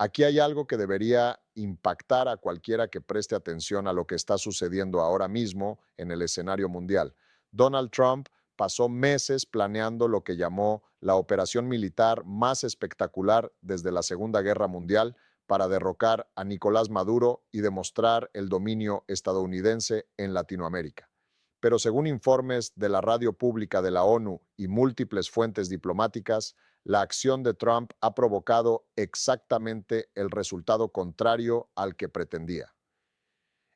Aquí hay algo que debería impactar a cualquiera que preste atención a lo que está sucediendo ahora mismo en el escenario mundial. Donald Trump pasó meses planeando lo que llamó la operación militar más espectacular desde la Segunda Guerra Mundial para derrocar a Nicolás Maduro y demostrar el dominio estadounidense en Latinoamérica. Pero según informes de la radio pública de la ONU y múltiples fuentes diplomáticas, la acción de Trump ha provocado exactamente el resultado contrario al que pretendía.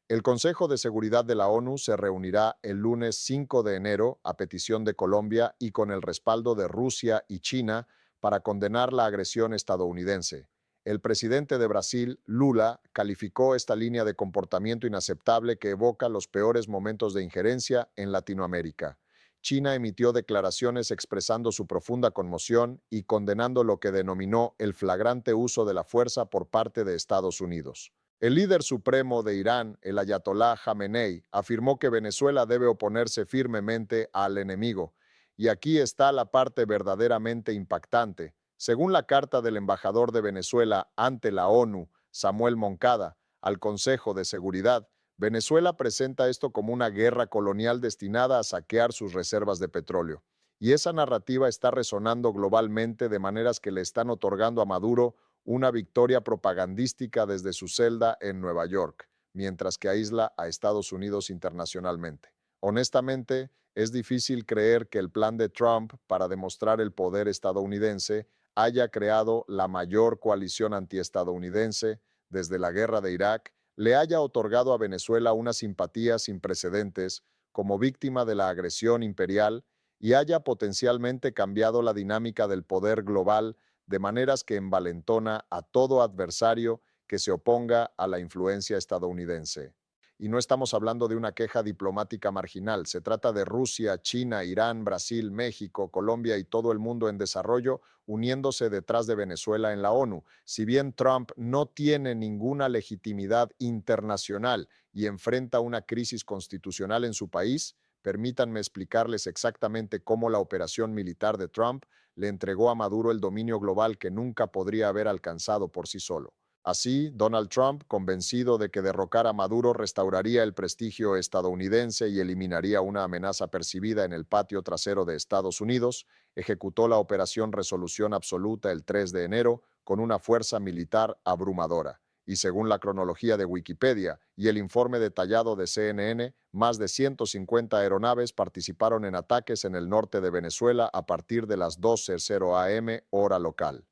El Consejo de Seguridad de la ONU se reunirá el lunes 5 de enero a petición de Colombia y con el respaldo de Rusia y China para condenar la agresión estadounidense. El presidente de Brasil, Lula, calificó esta línea de comportamiento inaceptable que evoca los peores momentos de injerencia en Latinoamérica. China emitió declaraciones expresando su profunda conmoción y condenando lo que denominó el flagrante uso de la fuerza por parte de Estados Unidos. El líder supremo de Irán, el ayatolá Jamenei, afirmó que Venezuela debe oponerse firmemente al enemigo. Y aquí está la parte verdaderamente impactante. Según la carta del embajador de Venezuela ante la ONU, Samuel Moncada, al Consejo de Seguridad, Venezuela presenta esto como una guerra colonial destinada a saquear sus reservas de petróleo. Y esa narrativa está resonando globalmente de maneras que le están otorgando a Maduro una victoria propagandística desde su celda en Nueva York, mientras que aísla a Estados Unidos internacionalmente. Honestamente, es difícil creer que el plan de Trump para demostrar el poder estadounidense haya creado la mayor coalición antiestadounidense desde la guerra de Irak, le haya otorgado a Venezuela una simpatía sin precedentes como víctima de la agresión imperial y haya potencialmente cambiado la dinámica del poder global de maneras que envalentona a todo adversario que se oponga a la influencia estadounidense. Y no estamos hablando de una queja diplomática marginal, se trata de Rusia, China, Irán, Brasil, México, Colombia y todo el mundo en desarrollo uniéndose detrás de Venezuela en la ONU. Si bien Trump no tiene ninguna legitimidad internacional y enfrenta una crisis constitucional en su país, permítanme explicarles exactamente cómo la operación militar de Trump le entregó a Maduro el dominio global que nunca podría haber alcanzado por sí solo. Así, Donald Trump, convencido de que derrocar a Maduro restauraría el prestigio estadounidense y eliminaría una amenaza percibida en el patio trasero de Estados Unidos, ejecutó la Operación Resolución Absoluta el 3 de enero con una fuerza militar abrumadora. Y según la cronología de Wikipedia y el informe detallado de CNN, más de 150 aeronaves participaron en ataques en el norte de Venezuela a partir de las 12:00 am hora local.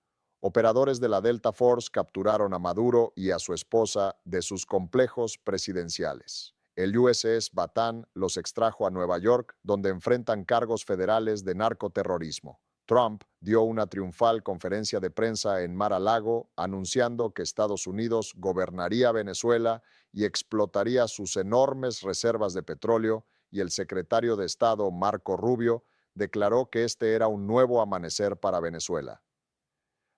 Operadores de la Delta Force capturaron a Maduro y a su esposa de sus complejos presidenciales. El USS Batán los extrajo a Nueva York, donde enfrentan cargos federales de narcoterrorismo. Trump dio una triunfal conferencia de prensa en Mar-a-Lago anunciando que Estados Unidos gobernaría Venezuela y explotaría sus enormes reservas de petróleo, y el secretario de Estado, Marco Rubio, declaró que este era un nuevo amanecer para Venezuela.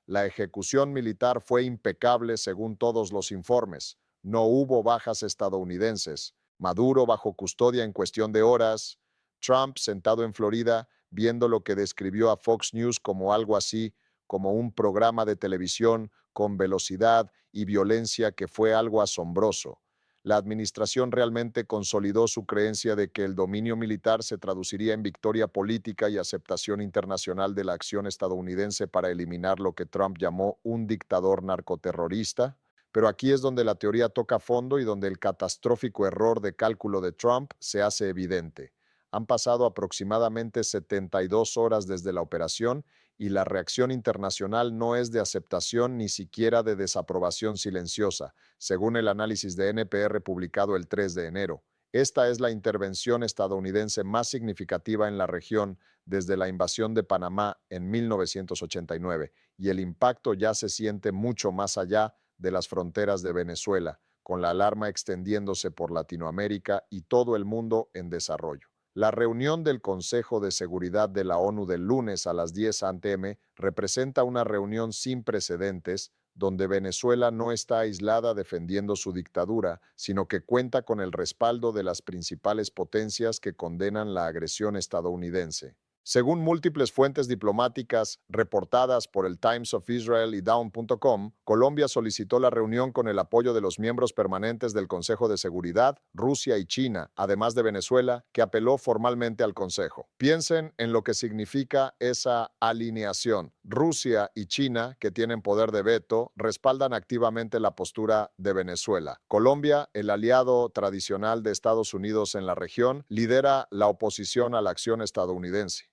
La ejecución militar fue impecable según todos los informes. No hubo bajas estadounidenses. Maduro bajo custodia en cuestión de horas. Trump sentado en Florida viendo lo que describió a Fox News como algo así, como un programa de televisión con velocidad y violencia que fue algo asombroso. La administración realmente consolidó su creencia de que el dominio militar se traduciría en victoria política y aceptación internacional de la acción estadounidense para eliminar lo que Trump llamó un dictador narcoterrorista. Pero aquí es donde la teoría toca fondo y donde el catastrófico error de cálculo de Trump se hace evidente. Han pasado aproximadamente 72 horas desde la operación y la reacción internacional no es de aceptación ni siquiera de desaprobación silenciosa, según el análisis de NPR publicado el 3 de enero. Esta es la intervención estadounidense más significativa en la región desde la invasión de Panamá en 1989, y el impacto ya se siente mucho más allá de las fronteras de Venezuela, con la alarma extendiéndose por Latinoamérica y todo el mundo en desarrollo. La reunión del Consejo de Seguridad de la ONU del lunes a las 10 a.m. representa una reunión sin precedentes donde Venezuela no está aislada defendiendo su dictadura, sino que cuenta con el respaldo de las principales potencias que condenan la agresión estadounidense. Según múltiples fuentes diplomáticas reportadas por el Times of Israel y Dawn.com, Colombia solicitó la reunión con el apoyo de los miembros permanentes del Consejo de Seguridad, Rusia y China, además de Venezuela, que apeló formalmente al Consejo. Piensen en lo que significa esa alineación. Rusia y China, que tienen poder de veto, respaldan activamente la postura de Venezuela. Colombia, el aliado tradicional de Estados Unidos en la región, lidera la oposición a la acción estadounidense.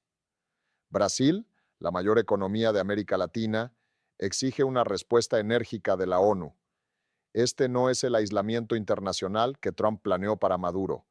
Brasil, la mayor economía de América Latina, exige una respuesta enérgica de la ONU. Este no es el aislamiento internacional que Trump planeó para Maduro.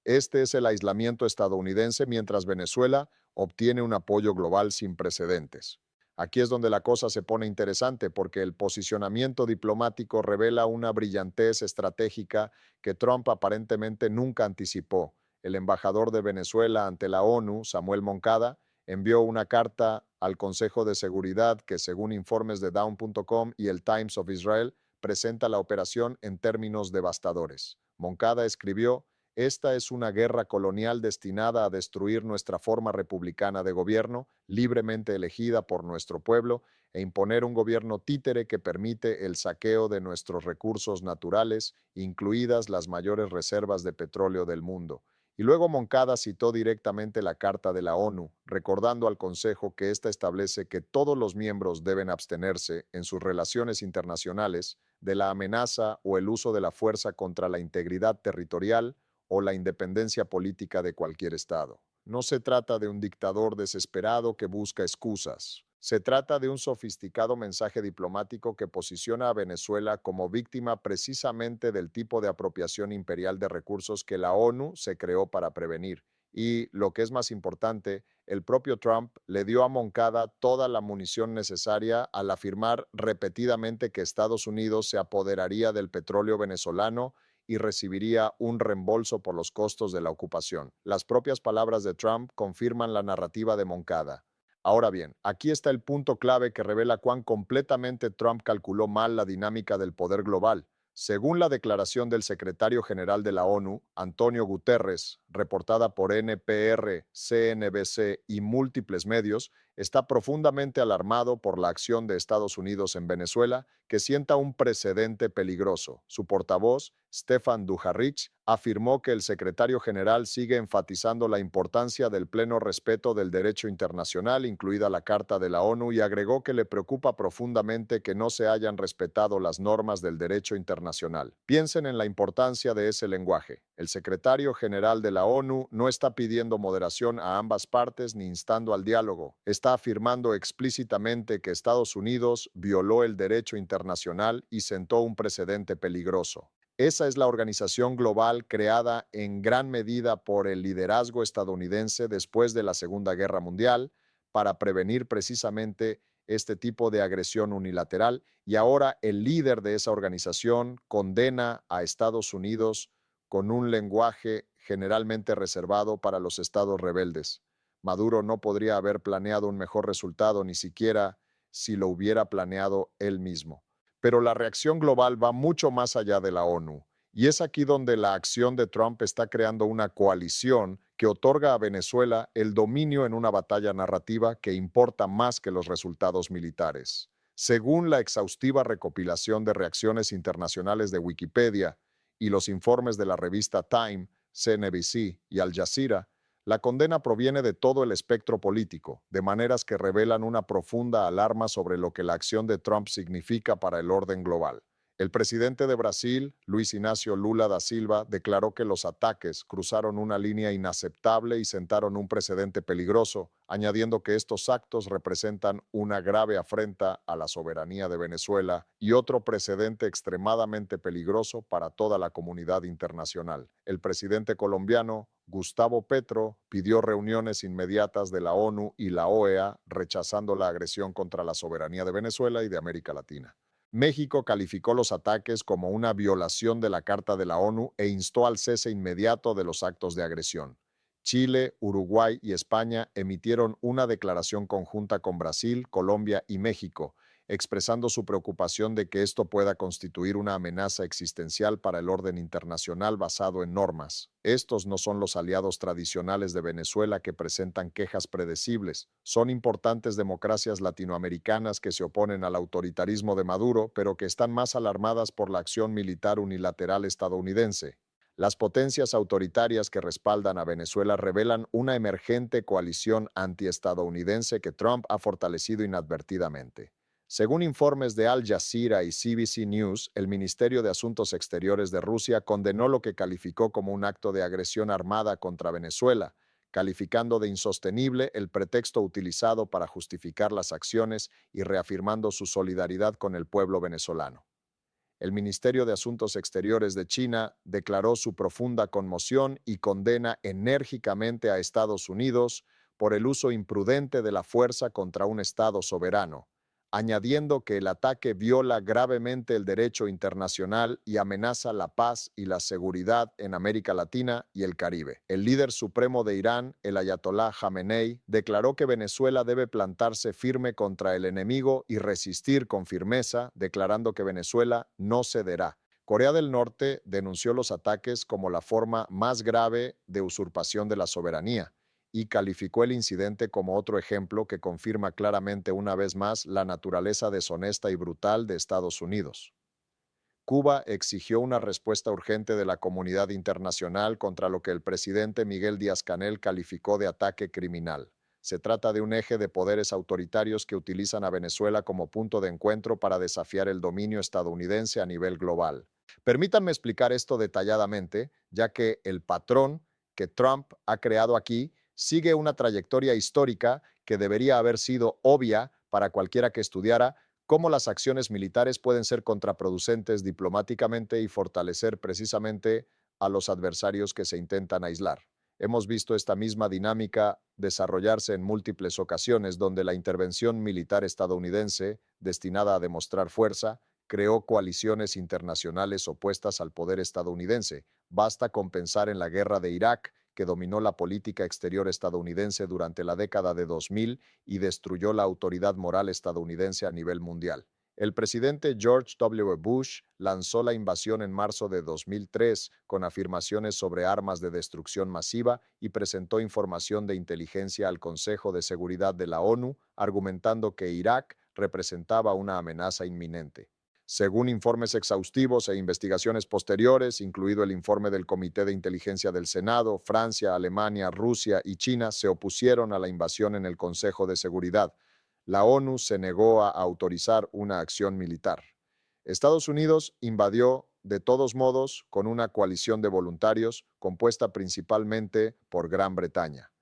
Este es el aislamiento estadounidense mientras Venezuela obtiene un apoyo global sin precedentes. Aquí es donde la cosa se pone interesante porque el posicionamiento diplomático revela una brillantez estratégica que Trump aparentemente nunca anticipó. El embajador de Venezuela ante la ONU, Samuel Moncada, envió una carta al Consejo de Seguridad que, según informes de Dawn.com y el Times of Israel, presenta la operación en términos devastadores. Moncada escribió: esta es una guerra colonial destinada a destruir nuestra forma republicana de gobierno, libremente elegida por nuestro pueblo, e imponer un gobierno títere que permite el saqueo de nuestros recursos naturales, incluidas las mayores reservas de petróleo del mundo. Y luego Moncada citó directamente la Carta de la ONU, recordando al Consejo que ésta establece que todos los miembros deben abstenerse en sus relaciones internacionales de la amenaza o el uso de la fuerza contra la integridad territorial o la independencia política de cualquier Estado. No se trata de un dictador desesperado que busca excusas. Se trata de un sofisticado mensaje diplomático que posiciona a Venezuela como víctima precisamente del tipo de apropiación imperial de recursos que la ONU se creó para prevenir. Y, lo que es más importante, el propio Trump le dio a Moncada toda la munición necesaria al afirmar repetidamente que Estados Unidos se apoderaría del petróleo venezolano y recibiría un reembolso por los costos de la ocupación. Las propias palabras de Trump confirman la narrativa de Moncada. Ahora bien, aquí está el punto clave que revela cuán completamente Trump calculó mal la dinámica del poder global. Según la declaración del secretario general de la ONU, Antonio Guterres, reportada por NPR, CNBC y múltiples medios, está profundamente alarmado por la acción de Estados Unidos en Venezuela, que sienta un precedente peligroso. Su portavoz, Stefan Dujarric, afirmó que el secretario general sigue enfatizando la importancia del pleno respeto del derecho internacional, incluida la Carta de la ONU, y agregó que le preocupa profundamente que no se hayan respetado las normas del derecho internacional. Piensen en la importancia de ese lenguaje. El secretario general de la ONU no está pidiendo moderación a ambas partes ni instando al diálogo. Está afirmando explícitamente que Estados Unidos violó el derecho internacional y sentó un precedente peligroso. Esa es la organización global creada en gran medida por el liderazgo estadounidense después de la Segunda Guerra Mundial para prevenir precisamente este tipo de agresión unilateral, y ahora el líder de esa organización condena a Estados Unidos con un lenguaje generalmente reservado para los estados rebeldes. Maduro no podría haber planeado un mejor resultado, ni siquiera si lo hubiera planeado él mismo. Pero la reacción global va mucho más allá de la ONU, y es aquí donde la acción de Trump está creando una coalición que otorga a Venezuela el dominio en una batalla narrativa que importa más que los resultados militares. Según la exhaustiva recopilación de reacciones internacionales de Wikipedia y los informes de la revista Time, CNBC y Al Jazeera, la condena proviene de todo el espectro político, de maneras que revelan una profunda alarma sobre lo que la acción de Trump significa para el orden global. El presidente de Brasil, Luis Inácio Lula da Silva, declaró que los ataques cruzaron una línea inaceptable y sentaron un precedente peligroso, añadiendo que estos actos representan una grave afrenta a la soberanía de Venezuela y otro precedente extremadamente peligroso para toda la comunidad internacional. El presidente colombiano, Gustavo Petro, pidió reuniones inmediatas de la ONU y la OEA, rechazando la agresión contra la soberanía de Venezuela y de América Latina. México calificó los ataques como una violación de la Carta de la ONU e instó al cese inmediato de los actos de agresión. Chile, Uruguay y España emitieron una declaración conjunta con Brasil, Colombia y México, expresando su preocupación de que esto pueda constituir una amenaza existencial para el orden internacional basado en normas. Estos no son los aliados tradicionales de Venezuela que presentan quejas predecibles. Son importantes democracias latinoamericanas que se oponen al autoritarismo de Maduro, pero que están más alarmadas por la acción militar unilateral estadounidense. Las potencias autoritarias que respaldan a Venezuela revelan una emergente coalición antiestadounidense que Trump ha fortalecido inadvertidamente. Según informes de Al Jazeera y CBC News, el Ministerio de Asuntos Exteriores de Rusia condenó lo que calificó como un acto de agresión armada contra Venezuela, calificando de insostenible el pretexto utilizado para justificar las acciones y reafirmando su solidaridad con el pueblo venezolano. El Ministerio de Asuntos Exteriores de China declaró su profunda conmoción y condena enérgicamente a Estados Unidos por el uso imprudente de la fuerza contra un Estado soberano, añadiendo que el ataque viola gravemente el derecho internacional y amenaza la paz y la seguridad en América Latina y el Caribe. El líder supremo de Irán, el ayatolá Jamenei, declaró que Venezuela debe plantarse firme contra el enemigo y resistir con firmeza, declarando que Venezuela no cederá. Corea del Norte denunció los ataques como la forma más grave de usurpación de la soberanía y calificó el incidente como otro ejemplo que confirma claramente una vez más la naturaleza deshonesta y brutal de Estados Unidos. Cuba exigió una respuesta urgente de la comunidad internacional contra lo que el presidente Miguel Díaz-Canel calificó de ataque criminal. Se trata de un eje de poderes autoritarios que utilizan a Venezuela como punto de encuentro para desafiar el dominio estadounidense a nivel global. Permítanme explicar esto detalladamente, ya que el patrón que Trump ha creado aquí sigue una trayectoria histórica que debería haber sido obvia para cualquiera que estudiara cómo las acciones militares pueden ser contraproducentes diplomáticamente y fortalecer precisamente a los adversarios que se intentan aislar. Hemos visto esta misma dinámica desarrollarse en múltiples ocasiones donde la intervención militar estadounidense, destinada a demostrar fuerza, creó coaliciones internacionales opuestas al poder estadounidense. Basta con pensar en la guerra de Irak, que dominó la política exterior estadounidense durante la década de 2000 y destruyó la autoridad moral estadounidense a nivel mundial. El presidente George W. Bush lanzó la invasión en marzo de 2003 con afirmaciones sobre armas de destrucción masiva y presentó información de inteligencia al Consejo de Seguridad de la ONU, argumentando que Irak representaba una amenaza inminente. Según informes exhaustivos e investigaciones posteriores, incluido el informe del Comité de Inteligencia del Senado, Francia, Alemania, Rusia y China se opusieron a la invasión en el Consejo de Seguridad. La ONU se negó a autorizar una acción militar. Estados Unidos invadió de todos modos con una coalición de voluntarios compuesta principalmente por Gran Bretaña.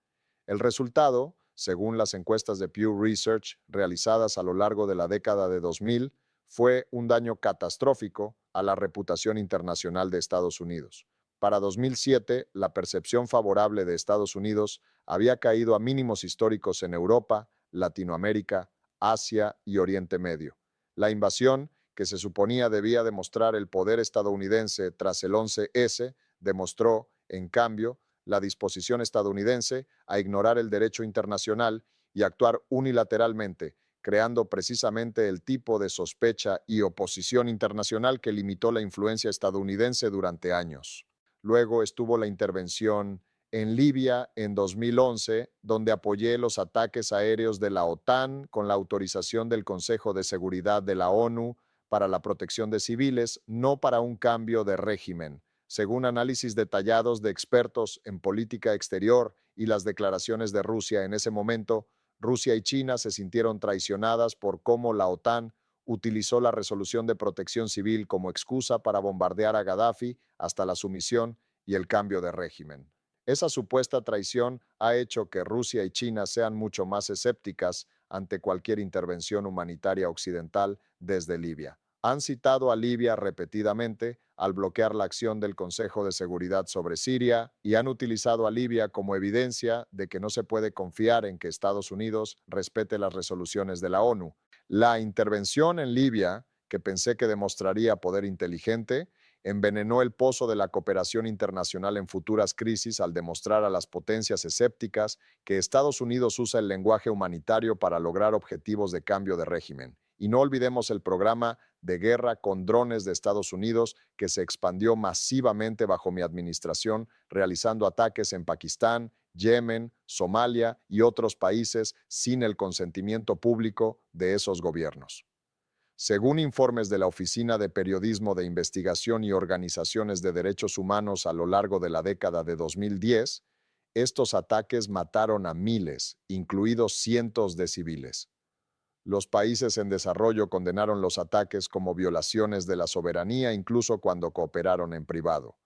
El resultado, según las encuestas de Pew Research realizadas a lo largo de la década de 2000, fue un daño catastrófico a la reputación internacional de Estados Unidos. Para 2007, la percepción favorable de Estados Unidos había caído a mínimos históricos en Europa, Latinoamérica, Asia y Oriente Medio. La invasión, que se suponía debía demostrar el poder estadounidense tras el 11S, demostró, en cambio, la disposición estadounidense a ignorar el derecho internacional y actuar unilateralmente, creando precisamente el tipo de sospecha y oposición internacional que limitó la influencia estadounidense durante años. Luego estuvo la intervención en Libia en 2011, donde apoyé los ataques aéreos de la OTAN con la autorización del Consejo de Seguridad de la ONU para la protección de civiles, no para un cambio de régimen. Según análisis detallados de expertos en política exterior y las declaraciones de Rusia en ese momento, Rusia y China se sintieron traicionadas por cómo la OTAN utilizó la resolución de protección civil como excusa para bombardear a Gaddafi hasta la sumisión y el cambio de régimen. Esa supuesta traición ha hecho que Rusia y China sean mucho más escépticas ante cualquier intervención humanitaria occidental desde Libia. Han citado a Libia repetidamente al bloquear la acción del Consejo de Seguridad sobre Siria y han utilizado a Libia como evidencia de que no se puede confiar en que Estados Unidos respete las resoluciones de la ONU. La intervención en Libia, que pensé que demostraría poder inteligente, envenenó el pozo de la cooperación internacional en futuras crisis al demostrar a las potencias escépticas que Estados Unidos usa el lenguaje humanitario para lograr objetivos de cambio de régimen Y no olvidemos el programa de guerra con drones de Estados Unidos, que se expandió masivamente bajo mi administración, realizando ataques en Pakistán, Yemen, Somalia y otros países sin el consentimiento público de esos gobiernos. Según informes de la Oficina de Periodismo de Investigación y Organizaciones de Derechos Humanos a lo largo de la década de 2010, estos ataques mataron a miles, incluidos cientos de civiles. Los países en desarrollo condenaron los ataques como violaciones de la soberanía incluso cuando cooperaron en privado.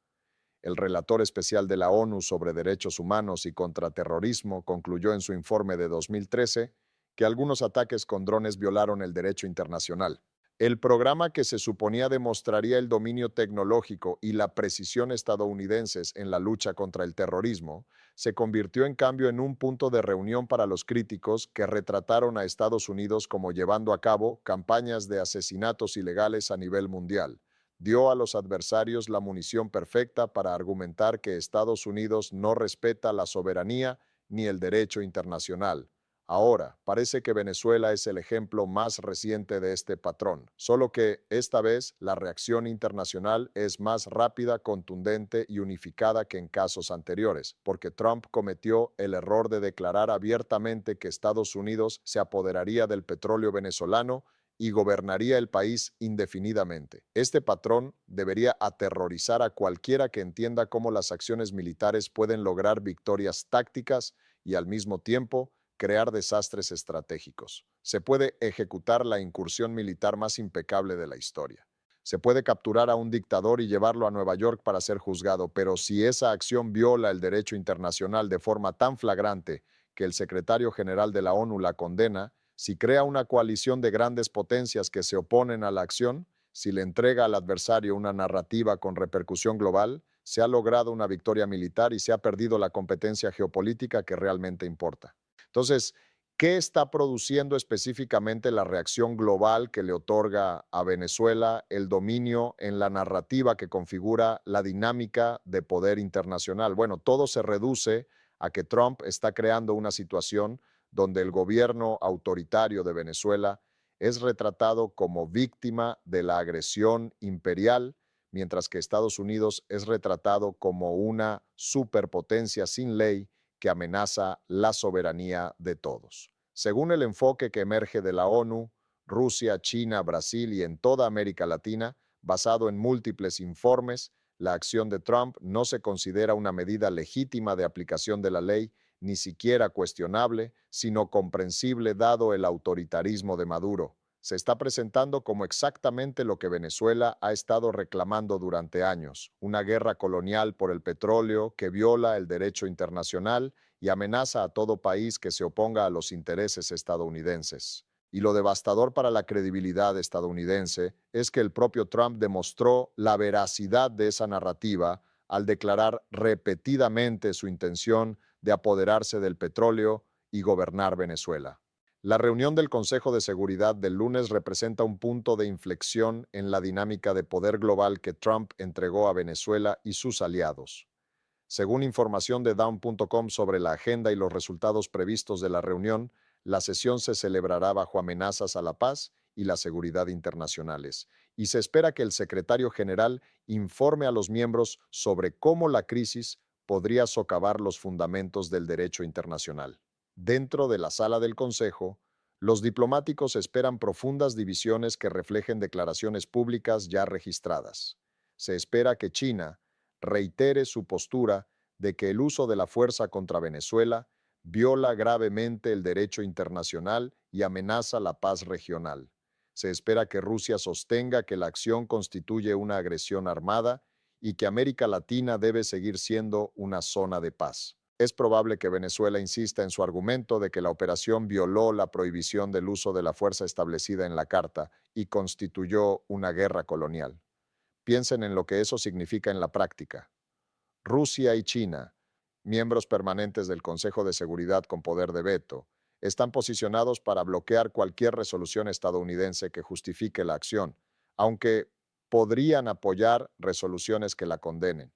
El relator especial de la ONU sobre Derechos Humanos y Contraterrorismo concluyó en su informe de 2013 que algunos ataques con drones violaron el derecho internacional. El programa, que se suponía demostraría el dominio tecnológico y la precisión estadounidenses en la lucha contra el terrorismo, se convirtió en cambio en un punto de reunión para los críticos que retrataron a Estados Unidos como llevando a cabo campañas de asesinatos ilegales a nivel mundial. Dio a los adversarios la munición perfecta para argumentar que Estados Unidos no respeta la soberanía ni el derecho internacional. Ahora, parece que Venezuela es el ejemplo más reciente de este patrón, solo que esta vez la reacción internacional es más rápida, contundente y unificada que en casos anteriores, porque Trump cometió el error de declarar abiertamente que Estados Unidos se apoderaría del petróleo venezolano y gobernaría el país indefinidamente. Este patrón debería aterrorizar a cualquiera que entienda cómo las acciones militares pueden lograr victorias tácticas y al mismo tiempo crear desastres estratégicos. Se puede ejecutar la incursión militar más impecable de la historia. Se puede capturar a un dictador y llevarlo a Nueva York para ser juzgado, pero si esa acción viola el derecho internacional de forma tan flagrante que el secretario general de la ONU la condena, si crea una coalición de grandes potencias que se oponen a la acción, si le entrega al adversario una narrativa con repercusión global, se ha logrado una victoria militar y se ha perdido la competencia geopolítica que realmente importa. Entonces, ¿qué está produciendo específicamente la reacción global que le otorga a Venezuela el dominio en la narrativa que configura la dinámica de poder internacional? Bueno, todo se reduce a que Trump está creando una situación donde el gobierno autoritario de Venezuela es retratado como víctima de la agresión imperial, mientras que Estados Unidos es retratado como una superpotencia sin ley que amenaza la soberanía de todos. Según el enfoque que emerge de la ONU, Rusia, China, Brasil y en toda América Latina, basado en múltiples informes, la acción de Trump no se considera una medida legítima de aplicación de la ley, ni siquiera cuestionable, sino comprensible dado el autoritarismo de Maduro. Se está presentando como exactamente lo que Venezuela ha estado reclamando durante años, una guerra colonial por el petróleo que viola el derecho internacional y amenaza a todo país que se oponga a los intereses estadounidenses. Y lo devastador para la credibilidad estadounidense es que el propio Trump demostró la veracidad de esa narrativa al declarar repetidamente su intención de apoderarse del petróleo y gobernar Venezuela. La reunión del Consejo de Seguridad del lunes representa un punto de inflexión en la dinámica de poder global que Trump entregó a Venezuela y sus aliados. Según información de Down.com sobre la agenda y los resultados previstos de la reunión, la sesión se celebrará bajo amenazas a la paz y la seguridad internacionales, y se espera que el secretario general informe a los miembros sobre cómo la crisis podría socavar los fundamentos del derecho internacional. Dentro de la sala del Consejo, los diplomáticos esperan profundas divisiones que reflejen declaraciones públicas ya registradas. Se espera que China reitere su postura de que el uso de la fuerza contra Venezuela viola gravemente el derecho internacional y amenaza la paz regional. Se espera que Rusia sostenga que la acción constituye una agresión armada y que América Latina debe seguir siendo una zona de paz. Es probable que Venezuela insista en su argumento de que la operación violó la prohibición del uso de la fuerza establecida en la Carta y constituyó una guerra colonial. Piensen en lo que eso significa en la práctica. Rusia y China, miembros permanentes del Consejo de Seguridad con poder de veto, están posicionados para bloquear cualquier resolución estadounidense que justifique la acción, aunque podrían apoyar resoluciones que la condenen.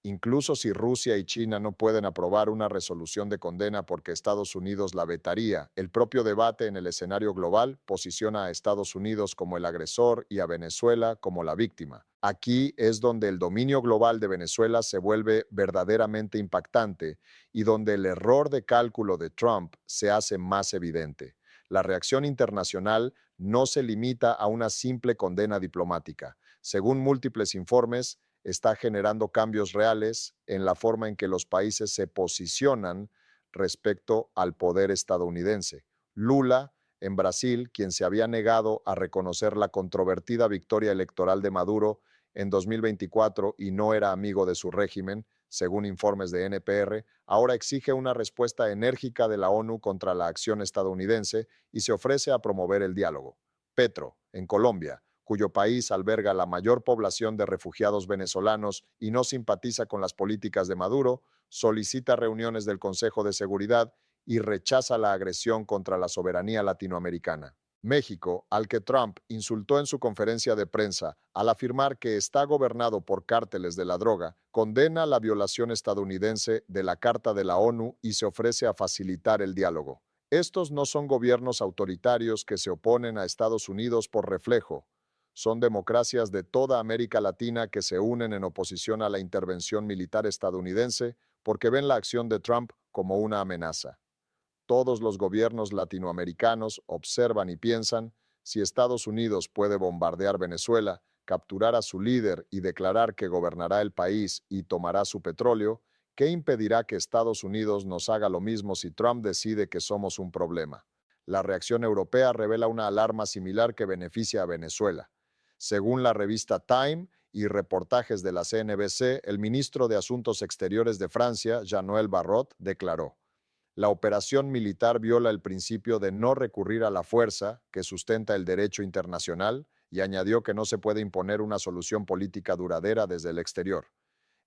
incluso si Rusia y China no pueden aprobar una resolución de condena porque Estados Unidos la vetaría. El propio debate en el escenario global posiciona a Estados Unidos como el agresor y a Venezuela como la víctima. Aquí es donde el dominio global de Venezuela se vuelve verdaderamente impactante y donde el error de cálculo de Trump se hace más evidente. La reacción internacional no se limita a una simple condena diplomática. Según múltiples informes, está generando cambios reales en la forma en que los países se posicionan respecto al poder estadounidense. Lula, en Brasil, quien se había negado a reconocer la controvertida victoria electoral de Maduro en 2024 y no era amigo de su régimen, según informes de NPR, ahora exige una respuesta enérgica de la ONU contra la acción estadounidense y se ofrece a promover el diálogo. Petro, en Colombia, cuyo país alberga la mayor población de refugiados venezolanos y no simpatiza con las políticas de Maduro, solicita reuniones del Consejo de Seguridad y rechaza la agresión contra la soberanía latinoamericana. México, al que Trump insultó en su conferencia de prensa al afirmar que está gobernado por cárteles de la droga, condena la violación estadounidense de la Carta de la ONU y se ofrece a facilitar el diálogo. Estos no son gobiernos autoritarios que se oponen a Estados Unidos por reflejo. Son democracias de toda América Latina que se unen en oposición a la intervención militar estadounidense porque ven la acción de Trump como una amenaza. Todos los gobiernos latinoamericanos observan y piensan, si Estados Unidos puede bombardear Venezuela, capturar a su líder y declarar que gobernará el país y tomará su petróleo, ¿qué impedirá que Estados Unidos nos haga lo mismo si Trump decide que somos un problema? La reacción europea revela una alarma similar que beneficia a Venezuela. Según la revista Time y reportajes de la CNBC, el ministro de Asuntos Exteriores de Francia, Jean-Noël Barrot, declaró: la operación militar viola el principio de no recurrir a la fuerza que sustenta el derecho internacional y añadió que no se puede imponer una solución política duradera desde el exterior.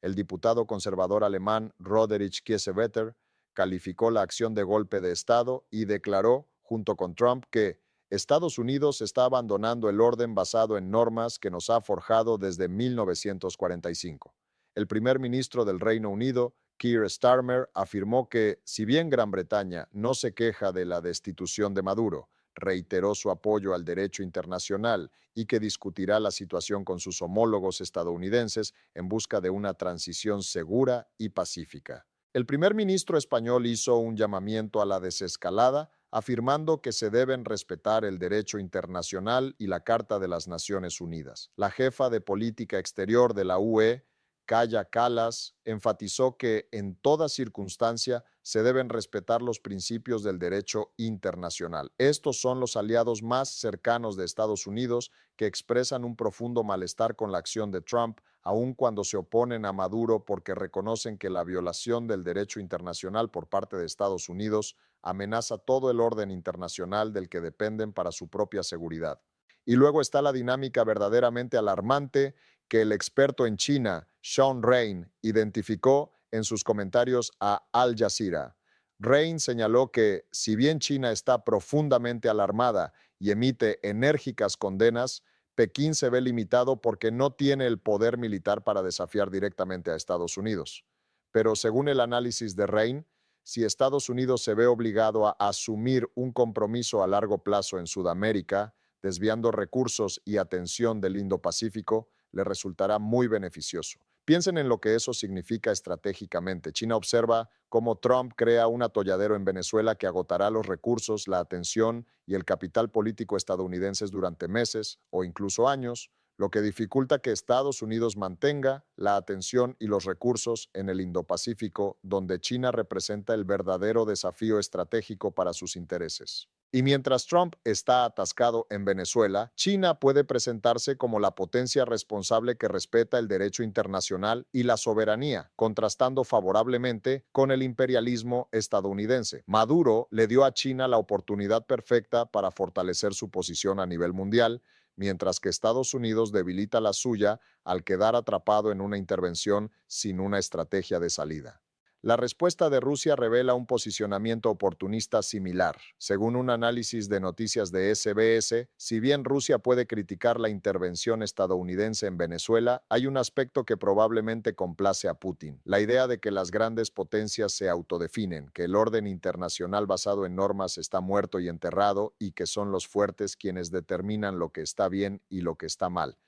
El diputado conservador alemán Roderich Kiesewetter calificó la acción de golpe de Estado y declaró, junto con Trump, que Estados Unidos está abandonando el orden basado en normas que nos ha forjado desde 1945. El primer ministro del Reino Unido, Keir Starmer, afirmó que, si bien Gran Bretaña no se queja de la destitución de Maduro, reiteró su apoyo al derecho internacional y que discutirá la situación con sus homólogos estadounidenses en busca de una transición segura y pacífica. El primer ministro español hizo un llamamiento a la desescalada, afirmando que se deben respetar el derecho internacional y la Carta de las Naciones Unidas. La jefa de política exterior de la UE, Kaja Kallas, enfatizó que en toda circunstancia se deben respetar los principios del derecho internacional. Estos son los aliados más cercanos de Estados Unidos que expresan un profundo malestar con la acción de Trump, aun cuando se oponen a Maduro porque reconocen que la violación del derecho internacional por parte de Estados Unidos amenaza todo el orden internacional del que dependen para su propia seguridad. Y luego está la dinámica verdaderamente alarmante que el experto en China, Sean Rain, identificó en sus comentarios a Al Jazeera. Rain señaló que, si bien China está profundamente alarmada y emite enérgicas condenas, Pekín se ve limitado porque no tiene el poder militar para desafiar directamente a Estados Unidos. Pero según el análisis de Rain, si Estados Unidos se ve obligado a asumir un compromiso a largo plazo en Sudamérica, desviando recursos y atención del Indo-Pacífico, le resultará muy beneficioso. Piensen en lo que eso significa estratégicamente. China observa cómo Trump crea un atolladero en Venezuela que agotará los recursos, la atención y el capital político estadounidenses durante meses o incluso años, lo que dificulta que Estados Unidos mantenga la atención y los recursos en el Indo-Pacífico, donde China representa el verdadero desafío estratégico para sus intereses. Y mientras Trump está atascado en Venezuela, China puede presentarse como la potencia responsable que respeta el derecho internacional y la soberanía, contrastando favorablemente con el imperialismo estadounidense. Maduro le dio a China la oportunidad perfecta para fortalecer su posición a nivel mundial, mientras que Estados Unidos debilita la suya al quedar atrapado en una intervención sin una estrategia de salida. La respuesta de Rusia revela un posicionamiento oportunista similar. Según un análisis de noticias de SBS, si bien Rusia puede criticar la intervención estadounidense en Venezuela, hay un aspecto que probablemente complace a Putin: la idea de que las grandes potencias se autodefinen, que el orden internacional basado en normas está muerto y enterrado y que son los fuertes quienes determinan lo que está bien y lo que está mal.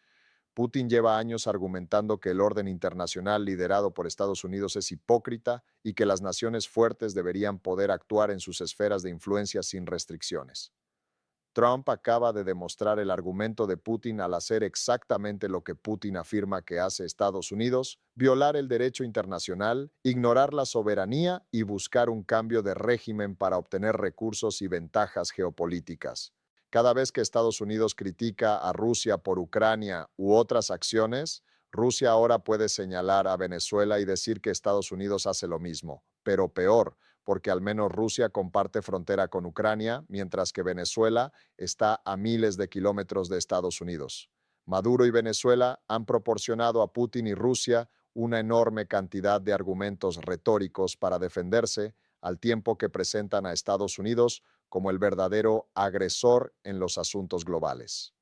Putin lleva años argumentando que el orden internacional liderado por Estados Unidos es hipócrita y que las naciones fuertes deberían poder actuar en sus esferas de influencia sin restricciones. Trump acaba de demostrar el argumento de Putin al hacer exactamente lo que Putin afirma que hace Estados Unidos: violar el derecho internacional, ignorar la soberanía y buscar un cambio de régimen para obtener recursos y ventajas geopolíticas. Cada vez que Estados Unidos critica a Rusia por Ucrania u otras acciones, Rusia ahora puede señalar a Venezuela y decir que Estados Unidos hace lo mismo, pero peor, porque al menos Rusia comparte frontera con Ucrania, mientras que Venezuela está a miles de kilómetros de Estados Unidos. Maduro y Venezuela han proporcionado a Putin y Rusia una enorme cantidad de argumentos retóricos para defenderse, al tiempo que presentan a Estados Unidos como el verdadero agresor en los asuntos globales.